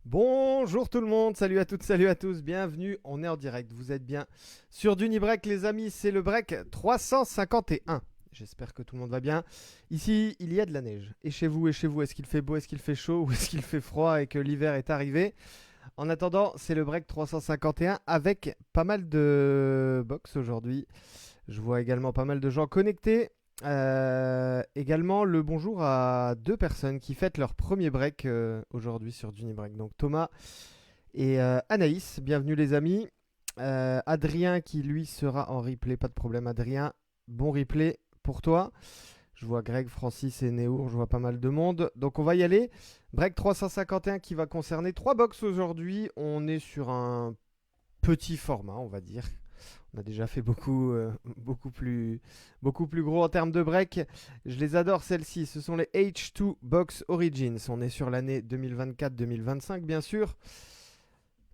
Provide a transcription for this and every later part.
Bonjour tout le monde, salut à toutes, salut à tous, bienvenue, on est en direct, vous êtes bien sur Dunibreak les amis, c'est le break 351. J'espère que tout le monde va bien. Ici, il y a de la neige. Et chez vous, est-ce qu'il fait beau, est-ce qu'il fait chaud ou est-ce qu'il fait froid et que l'hiver est arrivé? En attendant, c'est le break 351 avec pas mal de box aujourd'hui. Je vois également pas mal de gens connectés. Également le bonjour à deux personnes qui fêtent leur premier break aujourd'hui sur Dunibreak. Donc Thomas et Anaïs, bienvenue les amis. Adrien qui lui sera en replay, pas de problème Adrien, bon replay pour toi. Je vois Greg, Francis et Néour, je vois pas mal de monde. Donc on va y aller. Break 351 qui va concerner 3 box aujourd'hui. On est sur un petit format, on va dire. On a déjà fait beaucoup plus gros en termes de break. Je les adore celles-ci. Ce sont les H2 Box Origins. On est sur l'année 2024-2025 bien sûr.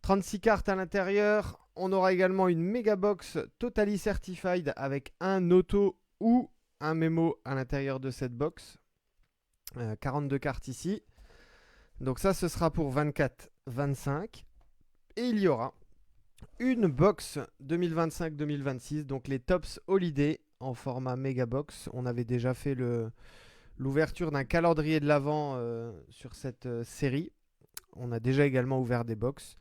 36 cartes à l'intérieur. On aura également une méga box Totally Certified avec un auto ou un mémo à l'intérieur de cette box. 42 cartes ici. Donc ça, ce sera pour 24-25. Et il y aura une box 2025-2026, donc les Tops Holiday en format méga box. On avait déjà fait l'ouverture d'un calendrier de l'Avent sur cette série. On a déjà également ouvert des box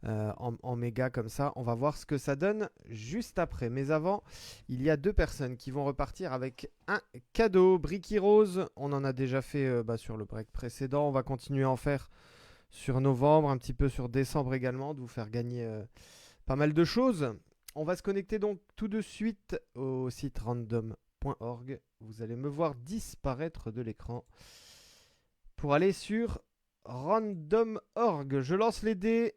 en méga comme ça. On va voir ce que ça donne juste après. Mais avant, il y a deux personnes qui vont repartir avec un cadeau. Bricky Rose, on en a déjà fait sur le break précédent. On va continuer à en faire sur novembre, un petit peu sur décembre également, de vous faire gagner pas mal de choses. On va se connecter donc tout de suite au site random.org. Vous allez me voir disparaître de l'écran pour aller sur random.org. Je lance les dés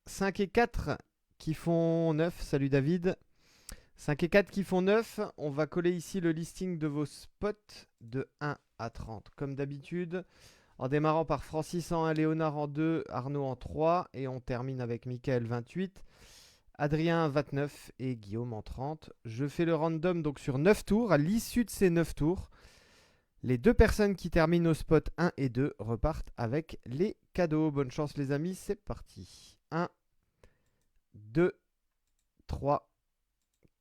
5 et 4 qui font 9. Salut David. 5 et 4 qui font 9. On va coller ici le listing de vos spots de 1 à 30. Comme d'habitude, en démarrant par Francis en 1, Léonard en 2, Arnaud en 3. Et on termine avec Michael 28, Adrien 29 et Guillaume en 30. Je fais le random donc sur 9 tours. À l'issue de ces 9 tours, les deux personnes qui terminent au spot 1 et 2 repartent avec les cadeaux. Bonne chance les amis, c'est parti. 1, 2, 3,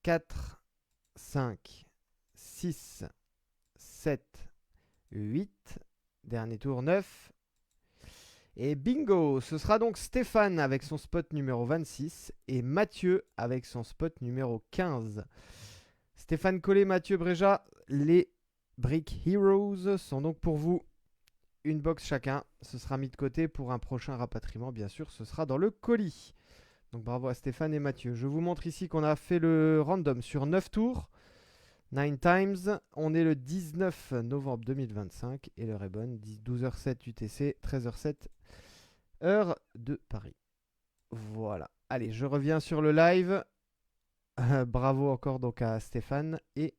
4, 5, 6, 7, 8. Dernier tour 9. Et bingo, ce sera donc Stéphane avec son spot numéro 26 et Mathieu avec son spot numéro 15. Stéphane Collet, Mathieu Bréja, les Brick Heroes sont donc pour vous. Une box chacun, ce sera mis de côté pour un prochain rapatriement, bien sûr, ce sera dans le colis. Donc bravo à Stéphane et Mathieu. Je vous montre ici qu'on a fait le random sur 9 tours. 9 times, on est le 19 novembre 2025 et l'heure est bonne, 12h07 UTC, 13h07 heure de Paris. Voilà. Allez, je reviens sur le live. Bravo encore donc à Stéphane et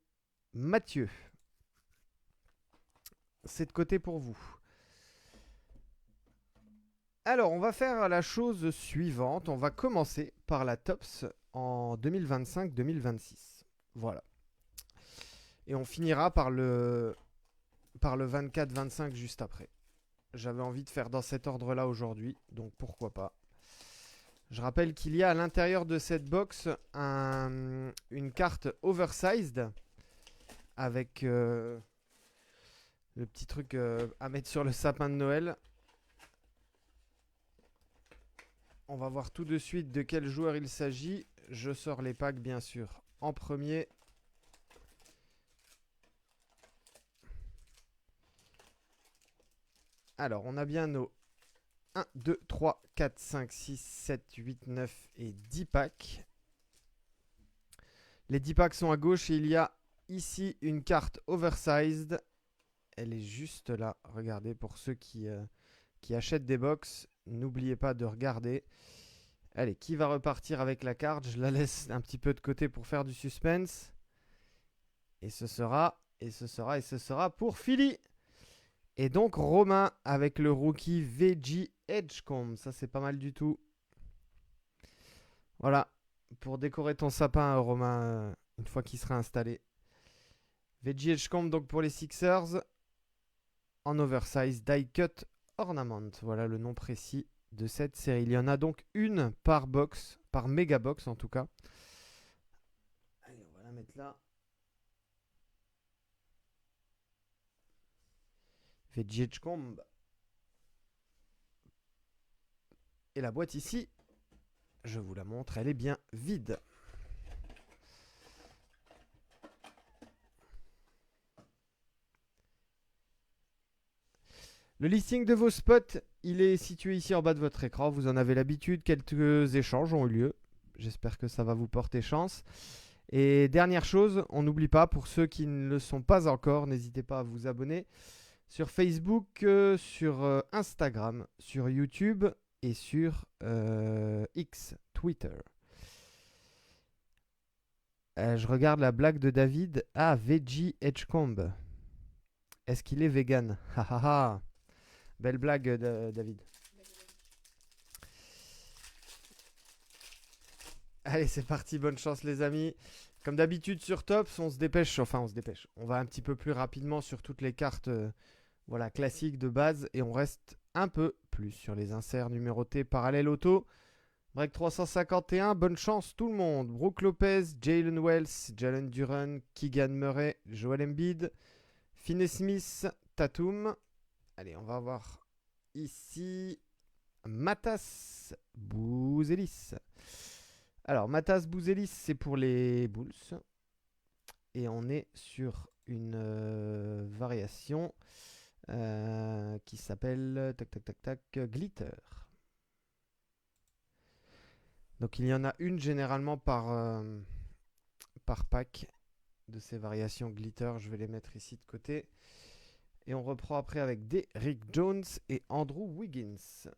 Mathieu. C'est de côté pour vous. Alors, on va faire la chose suivante. On va commencer par la TOPS en 2025-2026. Voilà. Et on finira par le 24-25 juste après. J'avais envie de faire dans cet ordre-là aujourd'hui, donc pourquoi pas. Je rappelle qu'il y a à l'intérieur de cette box une carte oversized avec le petit truc à mettre sur le sapin de Noël. On va voir tout de suite de quel joueur il s'agit. Je sors les packs bien sûr en premier. Alors, on a bien nos 1, 2, 3, 4, 5, 6, 7, 8, 9 et 10 packs. Les 10 packs sont à gauche et il y a ici une carte oversized. Elle est juste là. Regardez, pour ceux qui achètent des box, n'oubliez pas de regarder. Allez, qui va repartir avec la carte? Je la laisse un petit peu de côté pour faire du suspense. Et ce sera pour Philly. Et donc Romain avec le rookie VG Edgecombe. Ça, c'est pas mal du tout. Voilà. Pour décorer ton sapin, Romain, une fois qu'il sera installé. VG Edgecombe donc pour les Sixers. En oversize die cut ornament. Voilà le nom précis de cette série. Il y en a donc une par box. Par méga box en tout cas. Allez, on va la mettre là. VG Edgecombe. Et la boîte ici, je vous la montre, elle est bien vide. Le listing de vos spots, il est situé ici en bas de votre écran. Vous en avez l'habitude, quelques échanges ont eu lieu. J'espère que ça va vous porter chance. Et dernière chose, on n'oublie pas, pour ceux qui ne le sont pas encore, n'hésitez pas à vous abonner sur Facebook, sur Instagram, sur YouTube et sur X, Twitter. Je regarde la blague de David. Ah, Veggie Edgecombe. Est-ce qu'il est vegan? Ha. Belle blague, David. Allez, c'est parti. Bonne chance, les amis. Comme d'habitude sur Tops, on se dépêche. Enfin, on se dépêche. On va un petit peu plus rapidement sur toutes les cartes voilà, classiques de base. Et on reste un peu plus sur les inserts numérotés parallèles auto. Break 351. Bonne chance, tout le monde. Brook Lopez, Jalen Wells, Jalen Duran, Keegan Murray, Joel Embiid, Finney Smith, Tatum. Allez, on va voir ici Matas Bouzelis. Alors, Matas Bouzelis, c'est pour les Bulls. Et on est sur une variation qui s'appelle Glitter. Donc, il y en a une généralement par pack de ces variations Glitter. Je vais les mettre ici de côté. Et on reprend après avec Derrick Jones et Andrew Wiggins.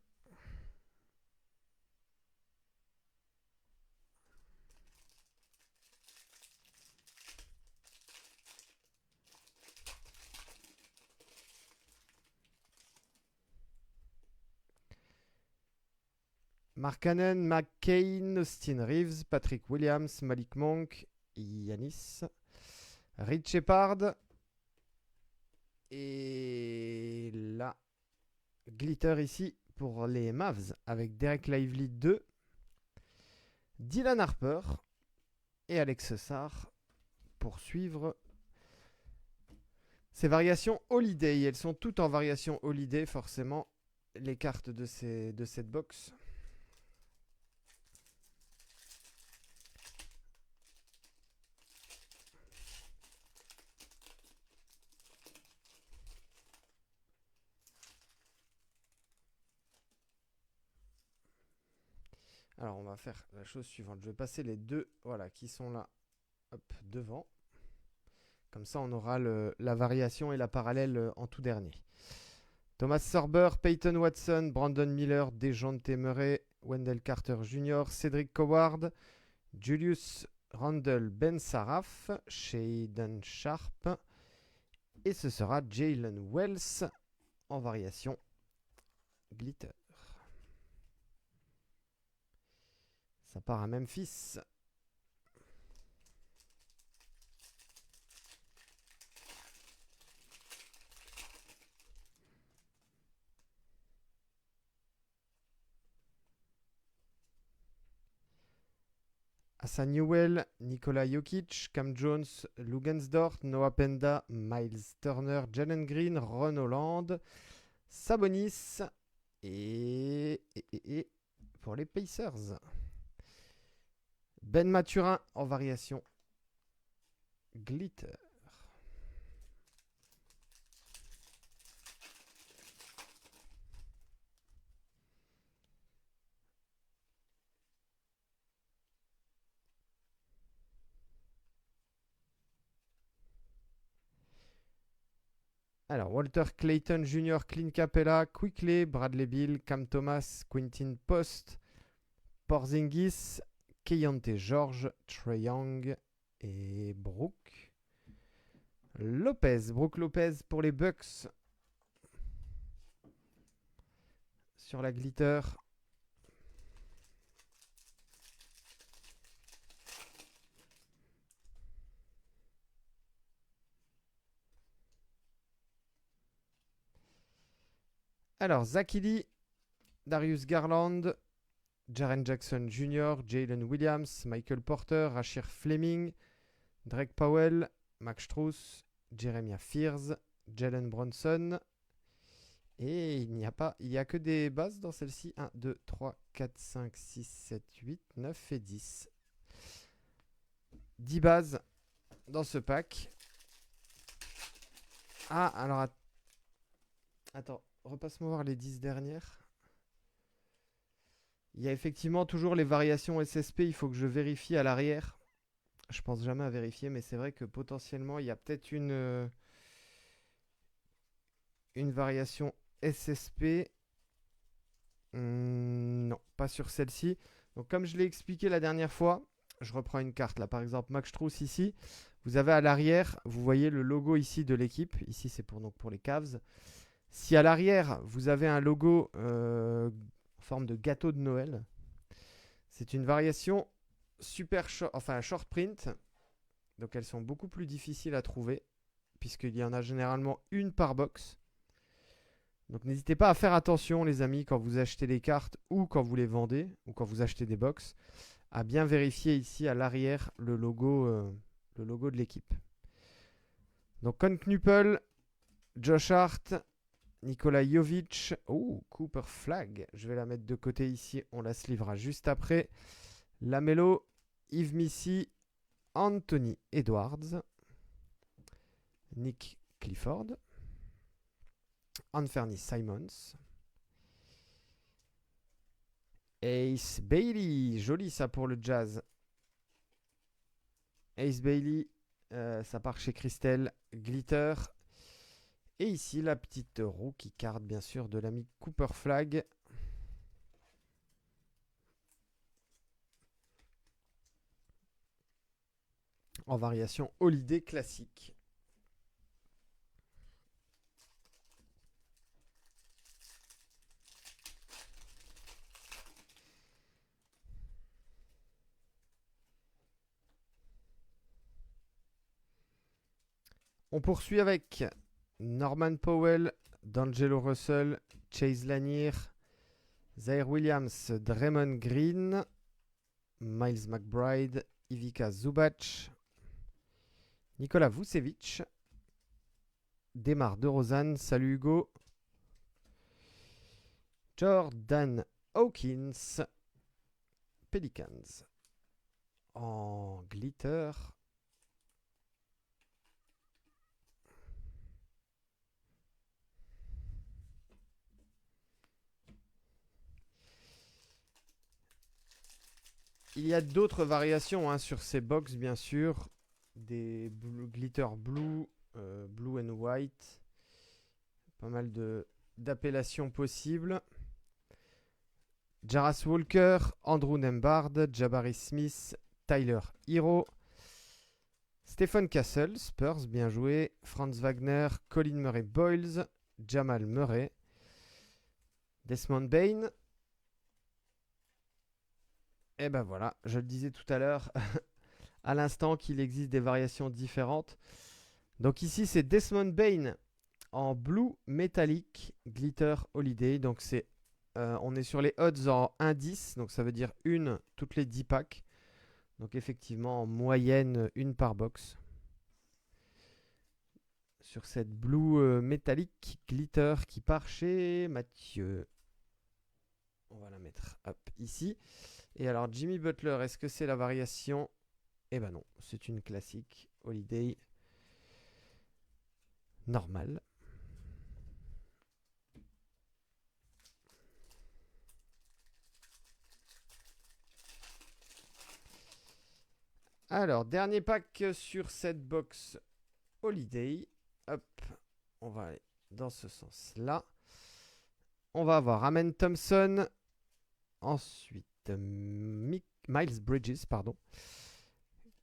Mark Cannon, McCain, Austin Reeves, Patrick Williams, Malik Monk, Yanis, Reed Shepard. Et là, glitter ici pour les Mavs avec Derek Lively 2, Dylan Harper et Alex Sarr pour suivre ces variations Holiday. Elles sont toutes en variation Holiday, forcément, les cartes de cette box. Alors, on va faire la chose suivante. Je vais passer les deux qui sont là devant. Comme ça, on aura la variation et la parallèle en tout dernier. Thomas Sorber, Peyton Watson, Brandon Miller, Dejounte Murray, Wendell Carter Jr., Cedric Coward, Julius Randle, Ben Saraf, Shaden Sharp. Et ce sera Jalen Wells en variation glitter. Ça part à Memphis. Asa Newell, Nikola Jokic, Cam Jones, Lugensdort, Noah Penda, Miles Turner, Jalen Green, Ron Holland, Sabonis et pour les Pacers. Ben Mathurin en variation glitter. Alors, Walter Clayton Jr., Clint Capella, Quickley, Bradley Beal, Cam Thomas, Quintin Post, Porzingis, Keyonte George, Trae Young et Brook Lopez. Brook Lopez pour les Bucks. Sur la glitter. Alors, Zakili, Darius Garland, Jaren Jackson Jr., Jalen Williams, Michael Porter, Rashir Fleming, Drake Powell, Max Strus, Jeremiah Fears, Jalen Bronson. Et il n'y a que des bases dans celle-ci. 1, 2, 3, 4, 5, 6, 7, 8, 9 et 10. 10 bases dans ce pack. Ah, alors attends, repasse-moi voir les 10 dernières. Il y a effectivement toujours les variations SSP, il faut que je vérifie à l'arrière. Je pense jamais à vérifier, mais c'est vrai que potentiellement, il y a peut-être une variation SSP. Non, pas sur celle-ci. Donc comme je l'ai expliqué la dernière fois, je reprends une carte là. Par exemple, Max Strus ici. Vous avez à l'arrière, vous voyez le logo ici de l'équipe. Ici, c'est pour les Cavs. Si à l'arrière, vous avez un logo en forme de gâteau de Noël, c'est une variation short print. Donc elles sont beaucoup plus difficiles à trouver, puisqu'il y en a généralement une par box. Donc n'hésitez pas à faire attention les amis quand vous achetez les cartes ou quand vous les vendez ou quand vous achetez des box, à bien vérifier ici à l'arrière le logo de l'équipe. Donc Con Knuppel, Josh Hart, Nikola Jovic, Cooper Flag, je vais la mettre de côté ici, on la slivera juste après. Lamelo, Yves Missy, Anthony Edwards, Nick Clifford, Anthony Simons, Ace Bailey, joli ça pour le Jazz. Ace Bailey, ça part chez Christelle, Glitter. Et ici la petite rookie card bien sûr de l'ami Cooper Flag. En variation Holiday classique. On poursuit avec Norman Powell, D'Angelo Russell, Chase Lanier, Zaire Williams, Draymond Green, Miles McBride, Ivica Zubac, Nikola Vucevic, Demar DeRozan, salut Hugo, Jordan Hawkins, Pelicans. En glitter. Il y a d'autres variations sur ces box, bien sûr. Des glitter blue, blue and white. Pas mal d'appellations possibles. Jarras Walker, Andrew Nembhard, Jabari Smith, Tyler Hero, Stephen Castle, Spurs, bien joué, Franz Wagner, Colin Murray-Boyles, Jamal Murray, Desmond Bane. Et ben voilà, je le disais tout à l'heure, à l'instant qu'il existe des variations différentes. Donc ici c'est Desmond Bane en blue métallique glitter holiday. Donc on est sur les odds en 1-10, donc ça veut dire une toutes les 10 packs. Donc effectivement en moyenne une par box. Sur cette blue métallique glitter qui part chez Mathieu. On va la mettre ici. Et alors Jimmy Butler, est-ce que c'est la variation? Eh ben non, c'est une classique holiday normale. Alors, dernier pack sur cette box holiday. Hop, on va aller dans ce sens-là. On va avoir Amen Thompson. Ensuite, Miles Bridges, pardon.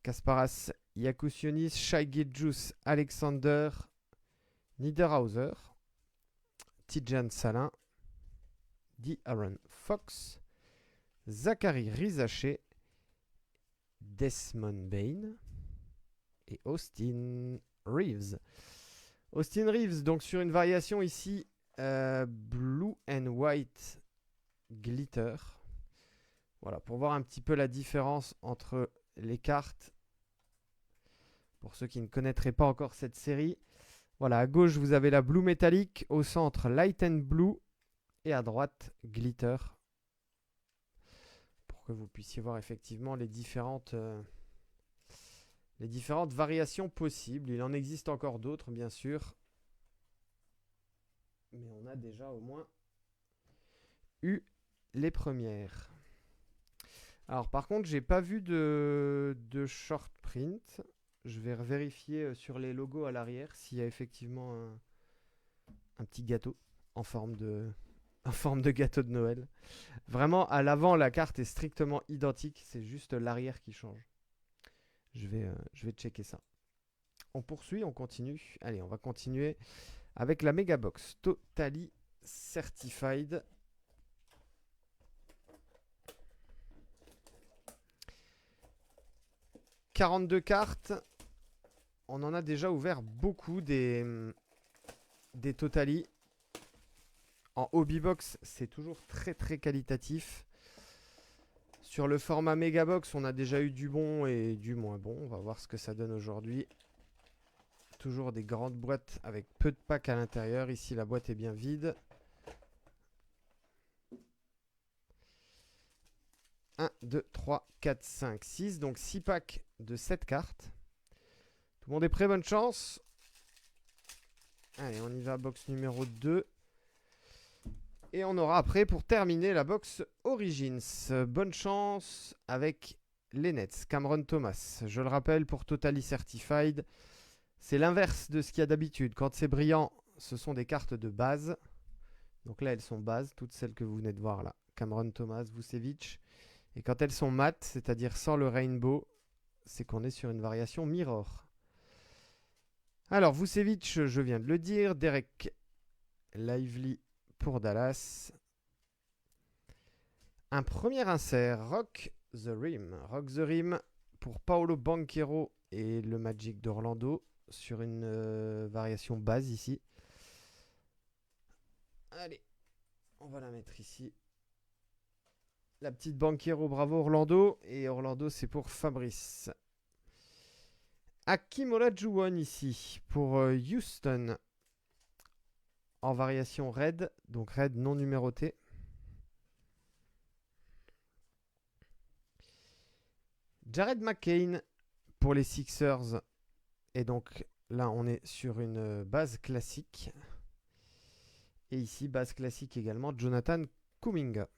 Kasparas Yakusionis, Shai Gilgeous, Alexander, Niederhauser, Tidjane Salin, Aaron Fox, Zachary Rizaché, Desmond Bane et Austin Reeves. Austin Reeves, donc sur une variation ici, blue and white glitter. Voilà, pour voir un petit peu la différence entre les cartes. Pour ceux qui ne connaîtraient pas encore cette série. Voilà, à gauche, vous avez la blue métallique. Au centre, light and blue. Et à droite, glitter. Pour que vous puissiez voir effectivement les différentes variations possibles. Il en existe encore d'autres, bien sûr. Mais on a déjà au moins eu les premières. Alors par contre, j'ai pas vu de short print. Je vais vérifier sur les logos à l'arrière s'il y a effectivement un petit gâteau en forme de gâteau de Noël. Vraiment, à l'avant, la carte est strictement identique. C'est juste l'arrière qui change. Je vais checker ça. On poursuit, on continue. Allez, on va continuer avec la Megabox Totally Certified. « 42 cartes. On en a déjà ouvert beaucoup des Totally. En hobby box, c'est toujours très très qualitatif. Sur le format Megabox, on a déjà eu du bon et du moins bon. On va voir ce que ça donne aujourd'hui. Toujours des grandes boîtes avec peu de packs à l'intérieur. Ici, la boîte est bien vide. 1, 2, 3, 4, 5, 6. Donc 6 packs de 7 cartes. Tout le monde est prêt, bonne chance. Allez, on y va, box numéro 2. Et on aura après, pour terminer, la box Origins. Bonne chance avec les Nets. Cameron Thomas. Je le rappelle, pour Totally Certified, c'est l'inverse de ce qu'il y a d'habitude. Quand c'est brillant, ce sont des cartes de base. Donc là, elles sont bases, toutes celles que vous venez de voir là. Cameron Thomas, Vucevic. Et quand elles sont mates, c'est-à-dire sans le rainbow, c'est qu'on est sur une variation mirror. Alors, Vucevic, je viens de le dire. Derek Lively pour Dallas. Un premier insert, Rock the Rim. Rock the Rim pour Paolo Banchero et le Magic d'Orlando. sur une variation base ici. Allez, on va la mettre ici. La petite banquiero, bravo Orlando. Et Orlando, c'est pour Fabrice. Hakeem Olajuwon ici pour Houston. En variation red, donc red non numéroté. Jared McCain pour les Sixers. Et donc là, on est sur une base classique. Et ici, base classique également, Jonathan Kuminga.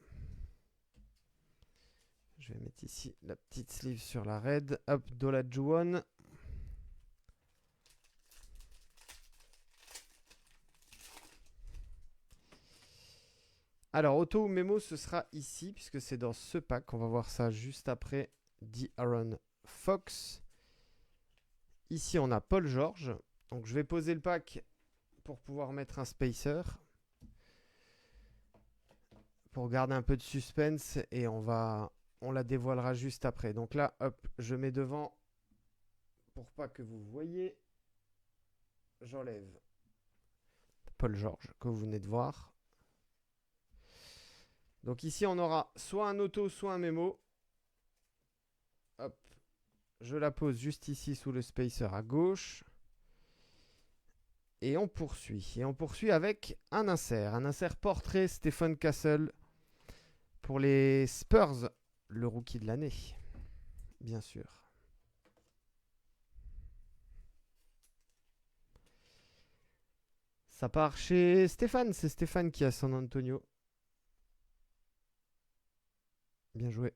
Je vais mettre ici la petite sleeve sur la red. Hop, Olajuwon. Alors, auto ou mémo, ce sera ici, puisque c'est dans ce pack. On va voir ça juste après. D'Aaron Fox. Ici, on a Paul George. Donc, je vais poser le pack pour pouvoir mettre un spacer. Pour garder un peu de suspense. Et on la dévoilera juste après. Donc là, hop, je mets devant. Pour pas que vous voyez. J'enlève Paul George, que vous venez de voir. Donc ici, on aura soit un auto, soit un mémo. Hop. Je la pose juste ici sous le spacer à gauche. Et on poursuit. Et on poursuit avec un insert. Un insert portrait Stephen Castle pour les Spurs, le rookie de l'année. Bien sûr. Ça part chez Stéphane. C'est Stéphane qui a San Antonio. Bien joué.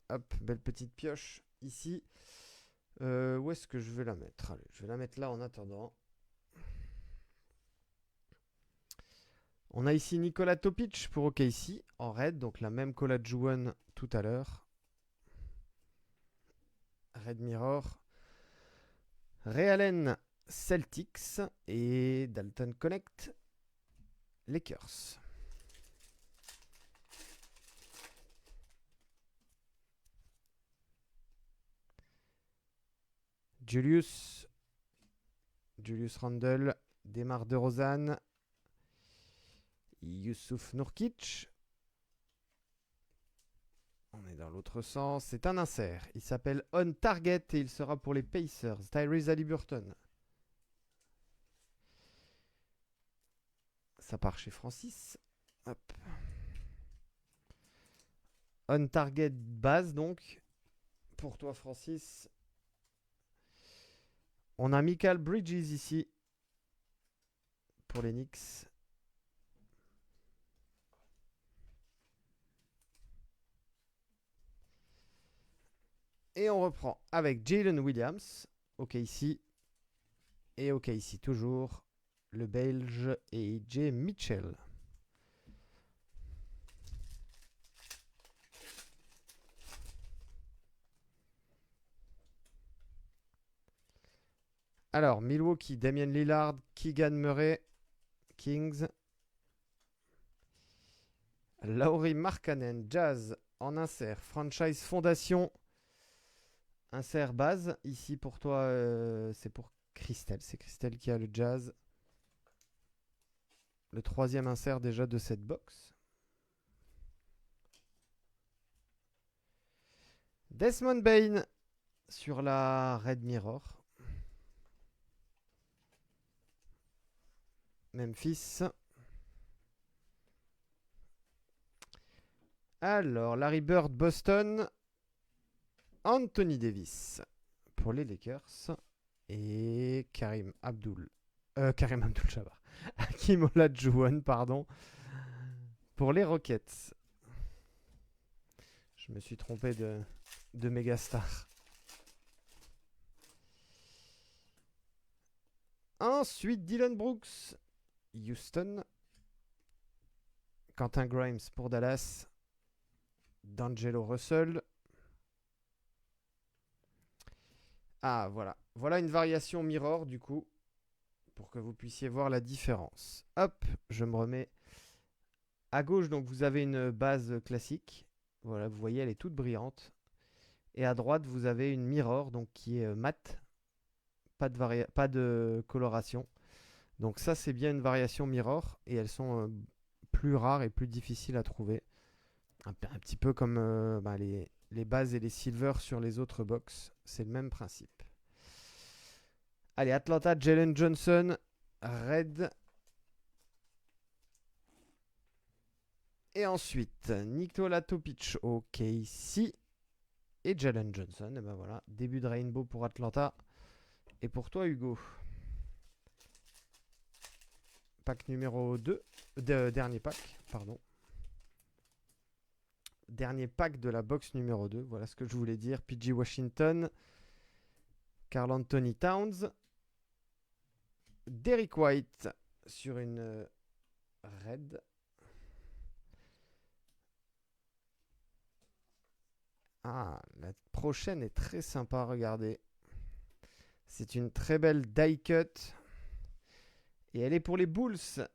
Hop, belle petite pioche ici. Où est-ce que je vais la mettre? Allez, je vais la mettre là en attendant. On a ici Nikola Topic pour OKC en red, donc la même Olajuwon tout à l'heure. Red Mirror. Ray Allen Celtics et Dalton Connect Lakers. Julius Randle, Demar DeRozan, Youssouf Nourkic. On est dans l'autre sens. C'est un insert. Il s'appelle On Target et il sera pour les Pacers. Tyrese Haliburton. Ça part chez Francis. Hop. On Target base donc. Pour toi Francis. On a Michael Bridges ici. Pour les Knicks. Et on reprend avec Jalen Williams. OK ici. Et OK ici toujours. Le Belge et AJ Mitchell. Alors, Milwaukee, Damian Lillard, Keegan Murray, Kings. Lauri Markkanen, Jazz en insert. Franchise Fondation. Insert base. Ici pour toi, c'est pour Christelle. C'est Christelle qui a le Jazz. Le troisième insert déjà de cette box. Desmond Bain sur la Red Mirror. Memphis. Alors, Larry Bird, Boston. Anthony Davis pour les Lakers. Et Karim Abdul-Jabbar. Hakeem Olajuwon, pardon. Pour les Rockets. Je me suis trompé de mégastar. Ensuite, Dylan Brooks, Houston. Quentin Grimes pour Dallas. D'Angelo Russell. Ah, voilà. Voilà une variation mirror, du coup, pour que vous puissiez voir la différence. Hop, je me remets à gauche. Donc, vous avez une base classique. Voilà, vous voyez, elle est toute brillante. Et à droite, vous avez une mirror, donc qui est mat, pas de coloration. Donc ça, c'est bien une variation mirror. Et elles sont plus rares et plus difficiles à trouver. Un petit peu comme les bases et les silvers sur les autres box. C'est le même principe. Allez, Atlanta, Jalen Johnson, Red. Et ensuite, Nikola Topic au KC et Jalen Johnson. Et ben voilà, début de Rainbow pour Atlanta. Et pour toi, Hugo. Pack numéro 2. Dernier pack, pardon. Dernier pack de la box numéro 2. Voilà ce que je voulais dire. PG Washington. Karl Anthony Towns. Derrick White sur une red. Ah, la prochaine est très sympa à regarder. C'est une très belle die cut. Et elle est pour les Bulls.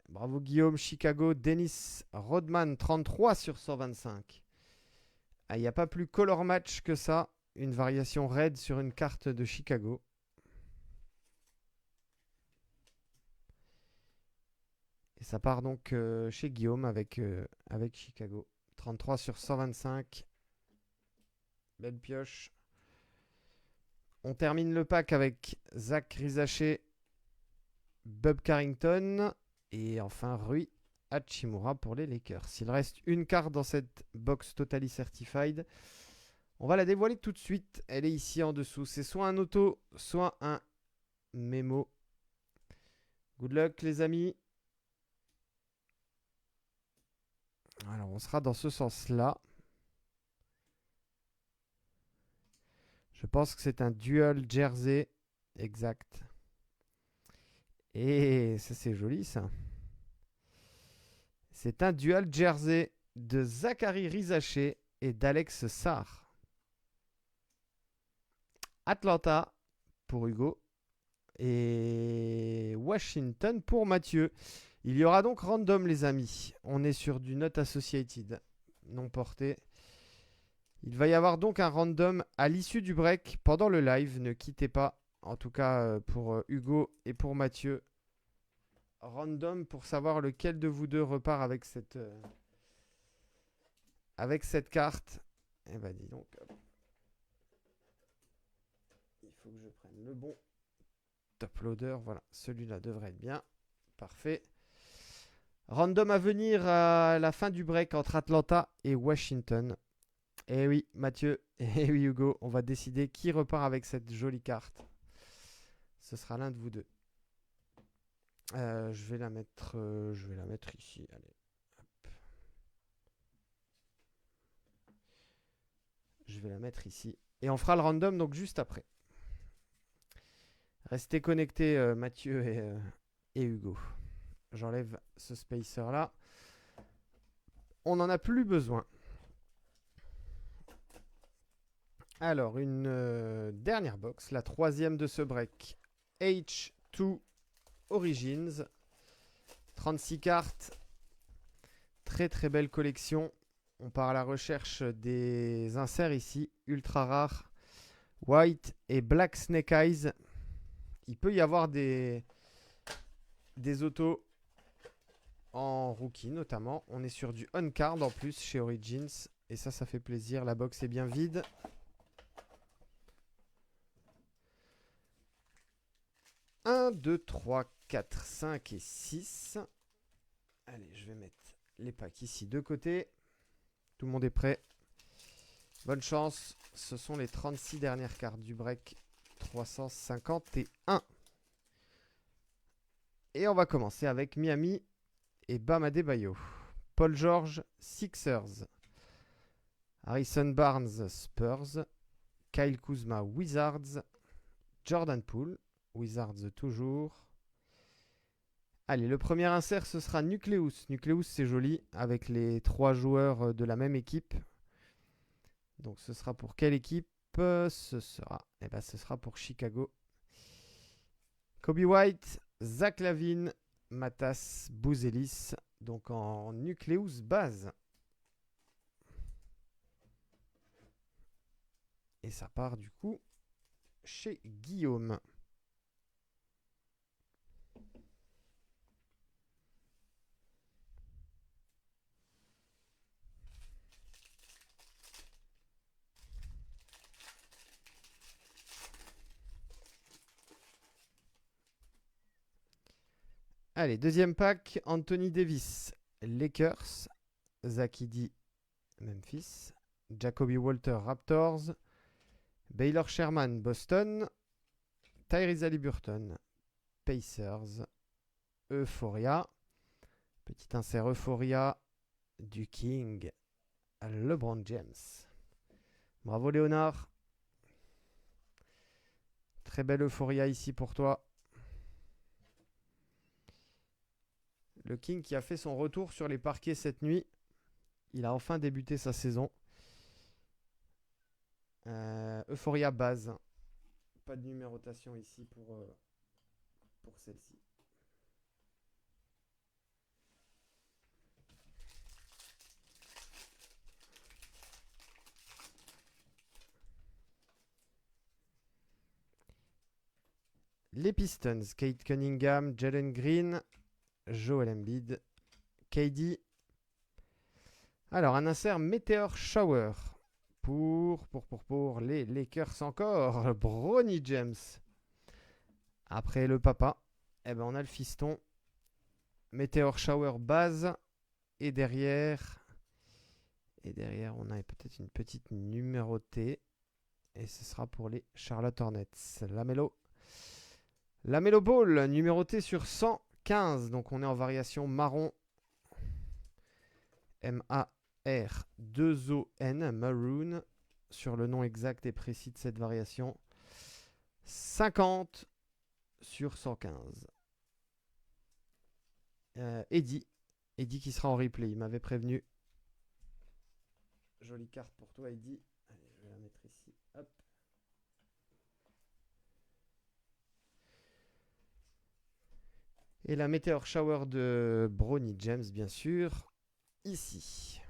Bravo Guillaume, Chicago, Dennis Rodman, 33 sur 125. Ah, il n'y a pas plus color match que ça. Une variation red sur une carte de Chicago. Et ça part donc chez Guillaume avec Chicago. 33 sur 125. Belle pioche. On termine le pack avec Zach Rizaché, Bob Carrington et enfin Rui Hachimura pour les Lakers. S'il reste une carte dans cette box Totally Certified, on va la dévoiler tout de suite. Elle est ici en dessous. C'est soit un auto, soit un mémo. Good luck les amis. Alors on sera dans ce sens-là. Je pense que c'est un dual jersey. Exact. Et ça c'est joli ça. C'est un dual jersey de Zachary Rizaché et d'Alex Sarr. Atlanta pour Hugo et Washington pour Mathieu. Il y aura donc random les amis. On est sur du not associated, non porté. Il va y avoir donc un random à l'issue du break pendant le live. Ne quittez pas. En tout cas pour Hugo et pour Mathieu. Random pour savoir lequel de vous deux repart avec cette carte. Et bah dis donc. Il faut que je prenne le bon top loader. Voilà, celui-là devrait être bien. Parfait. Random à venir à la fin du break entre Atlanta et Washington. Eh oui, Mathieu, et oui, Hugo, on va décider qui repart avec cette jolie carte. Ce sera l'un de vous deux. Je vais la mettre ici. Allez. Hop. Je vais la mettre ici. Et on fera le random donc juste après. Restez connectés, Mathieu et Hugo. J'enlève ce spacer là. On n'en a plus besoin. Alors, une dernière box, la troisième de ce break. H2 Origins. 36 cartes. Très très belle collection. On part à la recherche des inserts ici. Ultra rares. White et Black Snake Eyes. Il peut y avoir des autos en rookie notamment. On est sur du on-card en plus chez Origins. Et ça fait plaisir. La box est bien vide. 1, 2, 3, 4, 5 et 6. Allez, je vais mettre les packs ici de côté. Tout le monde est prêt. Bonne chance. Ce sont les 36 dernières cartes du break 351. Et on va commencer avec Miami et Bam Adebayo. Paul George, Sixers. Harrison Barnes, Spurs. Kyle Kuzma, Wizards. Jordan Poole, Wizards toujours. Allez, le premier insert, ce sera Nucleus. Nucleus, c'est joli, avec les 3 joueurs de la même équipe. Donc, ce sera pour quelle équipe? Ce sera pour Chicago. Kobe White, Zach LaVine, Matas Bouzelis. Donc, en Nucleus base. Et ça part, du coup, chez Guillaume. Allez, deuxième pack, Anthony Davis, Lakers, Zach Edey, Memphis, Jacoby Walter, Raptors, Baylor Sherman, Boston, Tyrese Haliburton, Pacers, Euphoria, petit insert Euphoria du King, LeBron James. Bravo Léonard. Très belle Euphoria ici pour toi. Le King qui a fait son retour sur les parquets cette nuit. Il a enfin débuté sa saison. Euphoria base. Pas de numérotation ici pour celle-ci. Les Pistons, Kate Cunningham, Jalen Green, Joel Embiid, KD. Alors, un insert Meteor Shower pour les Lakers encore. Bronny James. Après le papa, eh ben on a le fiston. Meteor Shower base. Et derrière, on a peut-être une petite numérotée. Et ce sera pour les Charlotte Hornets. Lamelo Ball, numéroté sur 115. Donc on est en variation marron. M-A-R-2-O-N, Maroon. Sur le nom exact et précis de cette variation. 50 sur 115. Eddie qui sera en replay. Il m'avait prévenu. Jolie carte pour toi, Eddie. Allez, je vais la mettre ici. Hop. Et la Meteor Shower de Bronny James, bien sûr. Ici.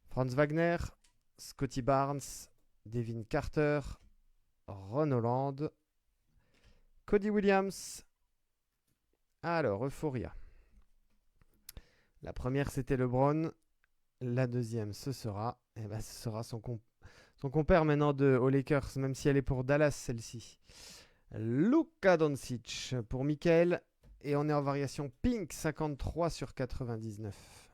Franz Wagner, Scotty Barnes, Devin Carter, Ron Holland, Cody Williams. Alors, Euphoria. La première, c'était LeBron. La deuxième, ce sera son compère maintenant aux Lakers, même si elle est pour Dallas, celle-ci. Luka Doncic pour Michael. Et on est en variation pink, 53 sur 99.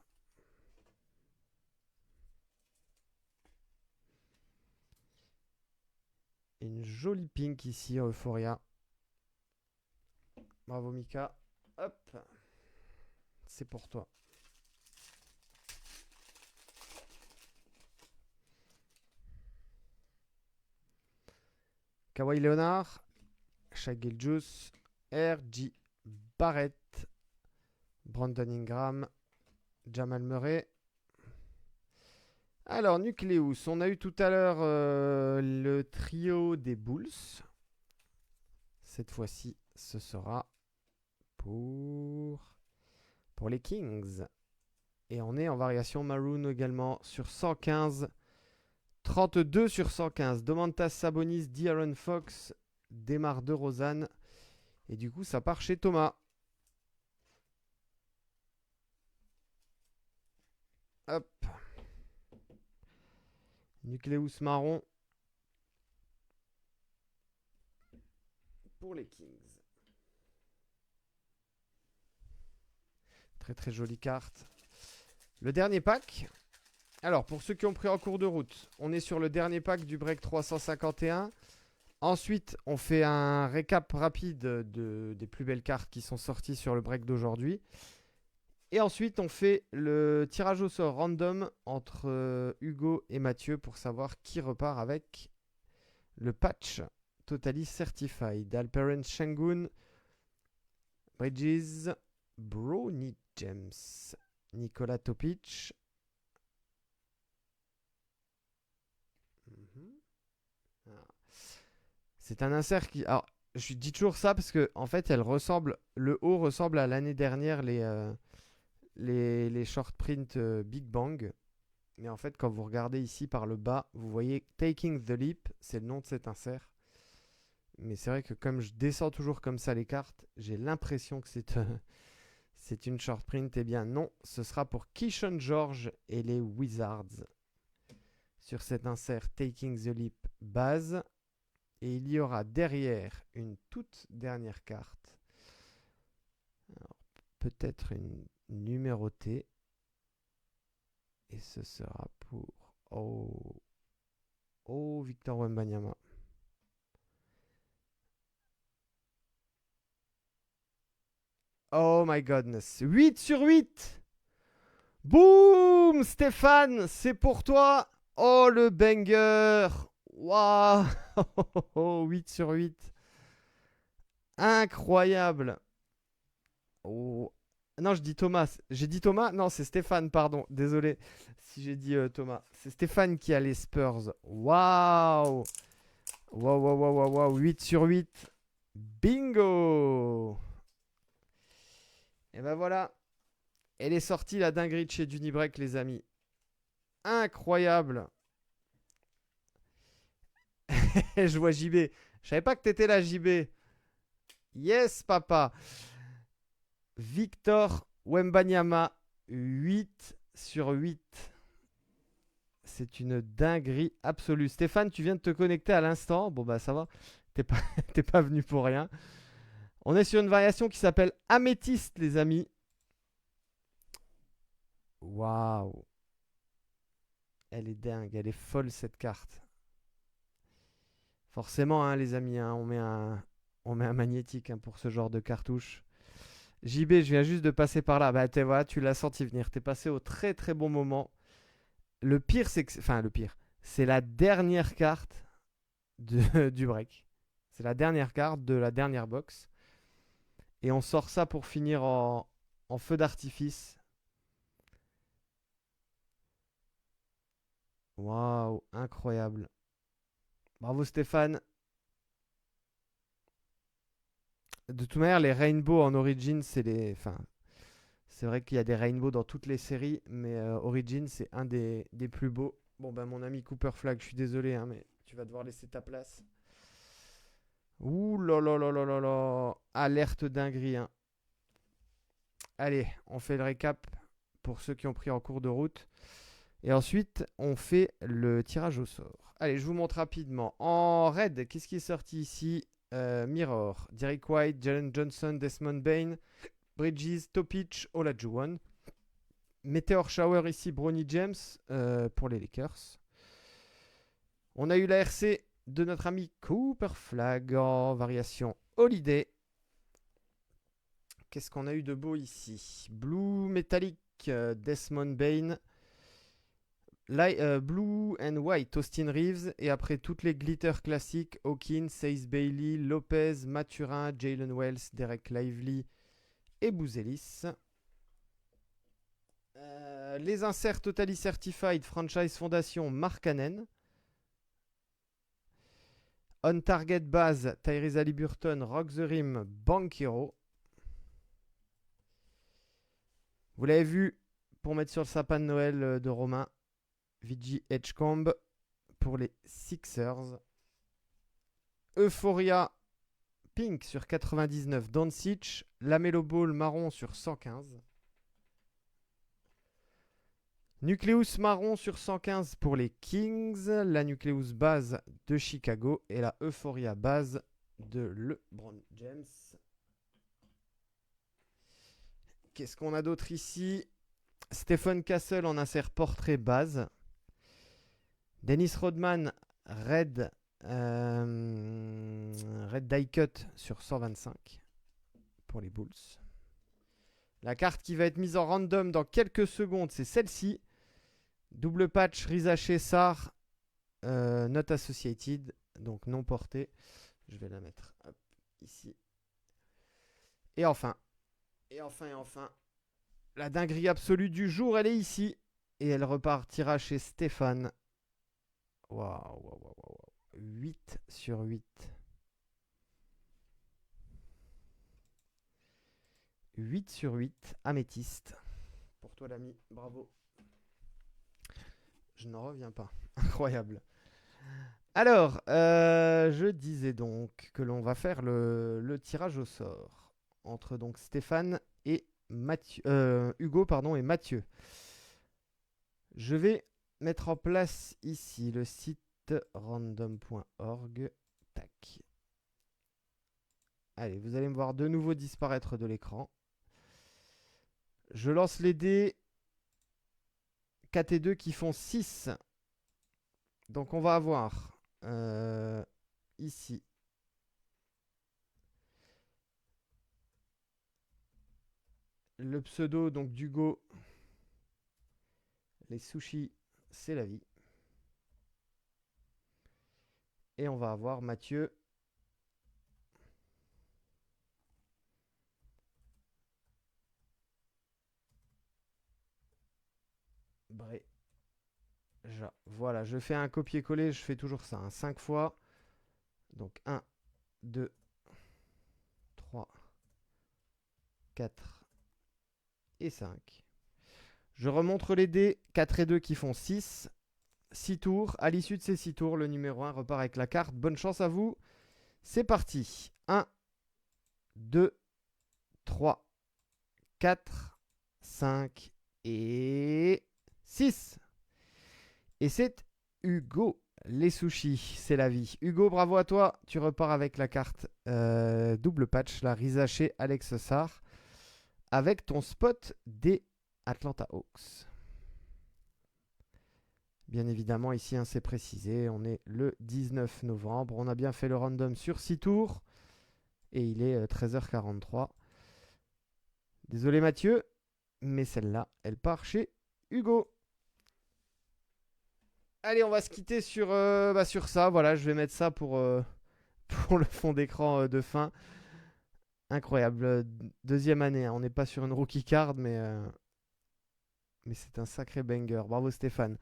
Une jolie pink ici, Euphoria. Bravo Mika. Hop. C'est pour toi. Kawhi Leonard, Shai Gilgeous, R.J. Barrett, Brandon Ingram, Jamal Murray. Alors, Nucleus, on a eu tout à l'heure le trio des Bulls. Cette fois-ci, ce sera pour les Kings. Et on est en variation maroon également sur 115. 32 sur 115. Domantas Sabonis, De'Aaron Fox, Demar DeRozan. Et du coup, ça part chez Thomas. Hop. Nucleus marron. Pour les Kings. Très très jolie carte. Le dernier pack. Alors, pour ceux qui ont pris en cours de route, on est sur le dernier pack du break 351. Ensuite, on fait un récap rapide des plus belles cartes qui sont sorties sur le break d'aujourd'hui. Et ensuite, on fait le tirage au sort random entre Hugo et Mathieu pour savoir qui repart avec le patch Totally Certified. Alperen Sengun, Bridges, Bronny James, Nikola Topic. C'est un insert qui... Alors, Je dis toujours ça parce que en fait, le haut ressemble à l'année dernière les short print Big Bang. Mais en fait, quand vous regardez ici par le bas, vous voyez Taking the Leap, c'est le nom de cet insert. Mais c'est vrai que comme je descends toujours comme ça les cartes, j'ai l'impression que c'est une short print. Eh bien non, ce sera pour Keyshawn George et les Wizards. Sur cet insert Taking the Leap base. Et il y aura derrière une toute dernière carte. Peut-être une numérotée. Et ce sera pour... Oh, Victor Wembanyama. Oh my godness. 8 sur 8. Boum, Stéphane, c'est pour toi. Oh, le banger. Waouh. 8 sur 8. Incroyable. Oh. Non, je dis Thomas. J'ai dit Thomas? Non, c'est Stéphane, pardon. Désolé si j'ai dit Thomas. C'est Stéphane qui a les Spurs. Waouh. Waouh, waouh, waouh, waouh, waouh. 8 sur 8. Bingo. Et ben voilà. Elle est sortie, la dinguerie de chez Dunibreak, les amis. Incroyable. Je vois JB. Je savais pas que t'étais là, JB. Yes, papa. Victor Wembanyama, 8 sur 8. C'est une dinguerie absolue. Stéphane, tu viens de te connecter à l'instant. Bon, bah ça va. T'es pas, t'es pas venu pour rien. On est sur une variation qui s'appelle Améthyste, les amis. Waouh. Elle est dingue. Elle est folle, cette carte. Forcément, hein, les amis, hein, on met un magnétique hein, pour ce genre de cartouche. JB, je viens juste de passer par là. Bah, voilà, tu l'as senti venir. T'es passé au très très bon moment. Le pire, c'est que. Enfin, le pire. C'est la dernière carte du break. C'est la dernière carte de la dernière box. Et on sort ça pour finir en feu d'artifice. Waouh, incroyable. Bravo Stéphane. De toute manière, les Rainbow en Origin, c'est les. Enfin, c'est vrai qu'il y a des Rainbow dans toutes les séries, mais Origin, c'est un des plus beaux. Bon, ben, mon ami Cooper Flag, je suis désolé, hein, mais tu vas devoir laisser ta place. Ouh là là là là là là. Alerte dinguerie, hein. Allez, on fait le récap pour ceux qui ont pris en cours de route. Et ensuite, on fait le tirage au sort. Allez, je vous montre rapidement. En red, qu'est-ce qui est sorti ici? Mirror, Derek White, Jalen Johnson, Desmond Bain, Bridges, Topic, Olajuwon. Meteor Shower ici, Bronny James pour les Lakers. On a eu la RC de notre ami Cooper Flag en variation Holiday. Qu'est-ce qu'on a eu de beau ici? Blue Metallic, Desmond Bain. Blue and White, Austin Reeves. Et après toutes les glitter classiques, Hawkins, Ace Bailey, Lopez, Mathurin, Jalen Wells, Derek Lively et Bouzelis. Les inserts Totally Certified Franchise Foundation Markkanen. On Target Base Tyrese Haliburton, Rock the Rim, Banchero. Vous l'avez vu, pour mettre sur le sapin de Noël de Romain, VG Edgecomb pour les Sixers. Euphoria Pink sur 99, Doncic. Lamelo Ball marron sur 115. Nucleus marron sur 115 pour les Kings. La Nucleus base de Chicago. Et la Euphoria base de LeBron James. Qu'est-ce qu'on a d'autre ici? Stephen Castle en insert portrait base. Dennis Rodman Red Die Cut sur 125 pour les Bulls. La carte qui va être mise en random dans quelques secondes, c'est celle-ci. Double patch Risa Chessar, not associated, donc non portée. Je vais la mettre ici. Et enfin, la dinguerie absolue du jour, elle est ici. Et elle repartira chez Stéphane. Waouh, 8 sur 8. 8 sur 8, améthyste. Pour toi l'ami, bravo. Je n'en reviens pas. Incroyable. Alors, je disais donc que l'on va faire le tirage au sort entre donc Stéphane et Mathieu, Hugo pardon, et Mathieu. Je vais mettre en place ici le site random.org. Tac. Allez, vous allez me voir de nouveau disparaître de l'écran. Je lance les dés 4 et 2 qui font 6. Donc on va avoir ici le pseudo donc d'Hugo. Les sushis, c'est la vie. Et on va avoir Mathieu. Voilà, je fais un copier-coller, je fais toujours ça, 5 fois. Donc 1, 2, 3, 4 et 5. Je remontre les dés, 4 et 2 qui font 6. 6 tours. À l'issue de ces 6 tours, le numéro 1 repart avec la carte. Bonne chance à vous. C'est parti. 1, 2, 3, 4, 5 et 6. Et c'est Hugo. Les sushis, c'est la vie. Hugo, bravo à toi. Tu repars avec la carte double patch, la Rizaché Alex Sarr, avec ton spot des Atlanta Hawks. Bien évidemment, ici, hein, c'est précisé. On est le 19 novembre. On a bien fait le random sur 6 tours. Et il est 13h43. Désolé Mathieu, mais celle-là, elle part chez Hugo. Allez, on va se quitter sur ça. Voilà, je vais mettre ça pour le fond d'écran de fin. Incroyable. Deuxième année, hein. On n'est pas sur une rookie card, mais c'est un sacré banger. Bravo Stéphane.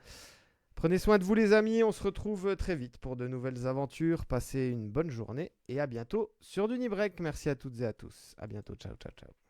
Prenez soin de vous les amis, on se retrouve très vite pour de nouvelles aventures. Passez une bonne journée et à bientôt sur Dunibreak. Merci à toutes et à tous. À bientôt, ciao, ciao, ciao.